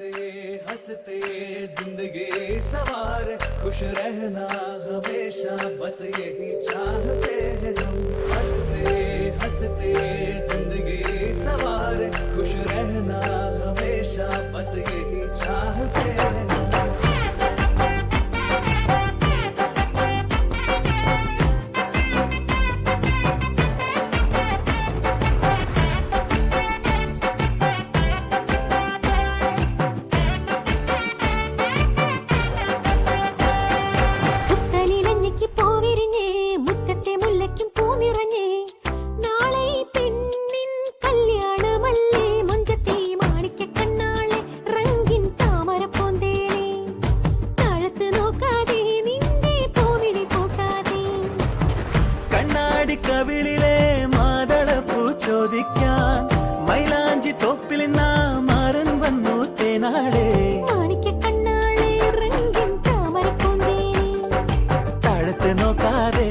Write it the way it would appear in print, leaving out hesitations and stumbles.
हंसते हंसते जिंदगी सवार खुश रहना हमेशा बस यही चाहते हैं हम हंसते हंसते जिंदगी सवार खुश रहना हमेशा बस यही चाहते हैं हम കവിളിലെ മാതളപ്പൂ ചോദിക്കാൻ മൈലാഞ്ചി തോപ്പിൽ മാറൻ വന്നു തേനാളെ താഴത്ത് നോക്കാതെ